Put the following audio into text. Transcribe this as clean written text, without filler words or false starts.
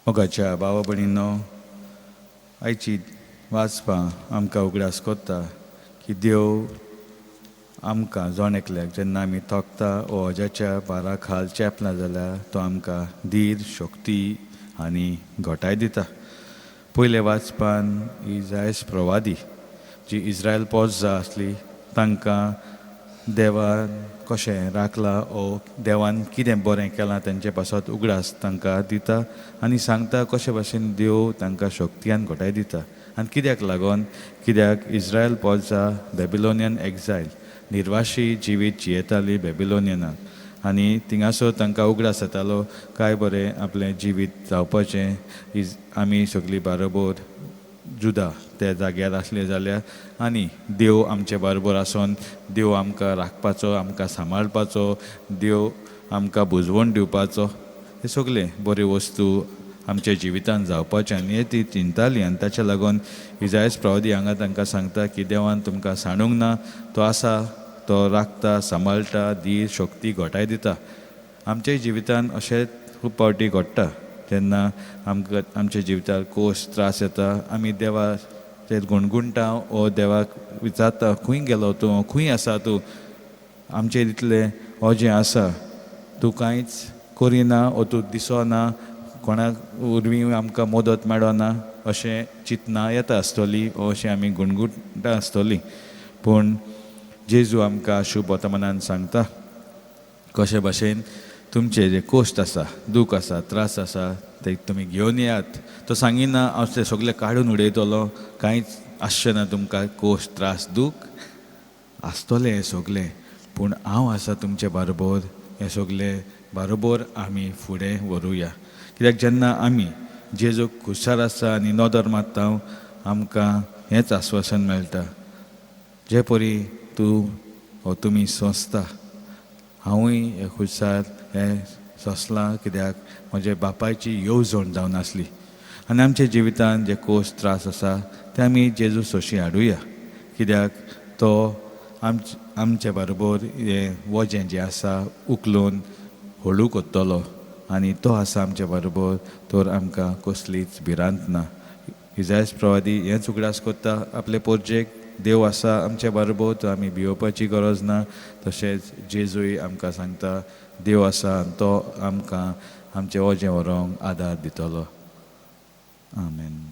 मोगाच्या भावा भयणींनो, आयची वाचपां आमकां उगडास कोत्ता की देव आमकां जोण एकल्याक जेन्ना आमी थोकता वो अजाच्या बारा खाल चेपना जाल्यार तो आमकां धीर शक्ती आनी घोटाय दिता. पयले वाचपान इसायास प्रवादी जी इस्रायल पोरसां आसली तांकां देवान कशें राखलां ओ देवान कितें बरें केलां तेंचे पासत उगडास तांकां दिता आनी सांगता कशे भाशेन देव तांकां शक्ती आनी घोटाय दिता. आनी कित्याक लागोन कित्याक इस्रायल पोरसां बॅबिलोनियन एक्झायल निर्वाशी जिवीत जियेतालीं बॅबिलोनियनाक आनी थिंगासर तांकां उगडास येतालो काय बरें आपलें जिवीत जावपाचें आमी सगळीं बाराबोर जुदा त्या जाग्यार आसले जाल्यार आनी देव आमचे बरोबर आसोन देव आमकां राखपाचो आमकां सांबाळपाचो देव आमकां बुजवण दिवपाचो हे सगळे बऱ्यो वस्तू आमच्या जिवितान जावपाचे आनी हे ती चिंताली आनी ताच्या लागून इसायास प्रवादी हांगा तांकां सांगता की देवान तुमकां सांडूंक ना, तो आसा, तो राखता, सांबाळटा, धीर शक्ती घोटाय दिता. आमच्या जिवितान अशें खूब फावटी घडटा जेन्ना आमकां आमच्या जिवितार कोश त्रास येता आमी देवाचेर गुणगुणटा ओ देवाक विचारता खंय गेलो तूं, खंय आसा तूं, आमचेर इतलें हो जें आसा तूं कांयच करिना ओ तूं दिसोना, कोणाक उर्वी आमकां मदत मेळना अशें चिंतना येता आसतलीं ओ अशें आमी गुणगुणटा आसतलीं. पूण जेजू आमकां शुभ वर्तमानान सांगता कशे भाशेन तुमचे जे कोश्ट आसा, दूख आसा, त्रास आसा ते तुमी घेवन येयात. तो सांगिना हांव ते सगळे काडून उडयतलो, कांयच आसचें ना तुमकां कोश्ट त्रास दूख आसतलें हें सगळें, पूण हांव आसा तुमचे बरोबर, हें सगळें बरोबर आमी फुडें व्हरुया. कित्याक जेन्ना आमी जेजूक खुशाल आसा आनी नोदर मारता आमकां हेंच आस्वासन मेळटा जे परी तूं हो तुमी सोंसता हांवूय हे खुशाल हें सोंसलां कित्याक म्हज्या बापायची येवजण जावन आसली. आनी आमच्या जिवितान जे कोश त्रास आसा ते आमी जेजू सोशी हाडुया कित्याक तो आमचे बरोबर हें वजें जें आसा उखलून हळू कोत्तलो आनी तो आसा आमचे बरोबर तर आमकां कसलीच भिरांत ना. इसायास प्रवादी हेंच उगडास कोत्ता आपले पोरजेक देव आसा आमचे बरोबर तर आमी भिवपाची गरज ना. तशेंच जेजूय आमकां सांगता देव आसा आनी तो आमकां आमचें वजें व्हरोंक आदार दितलो. आमेन.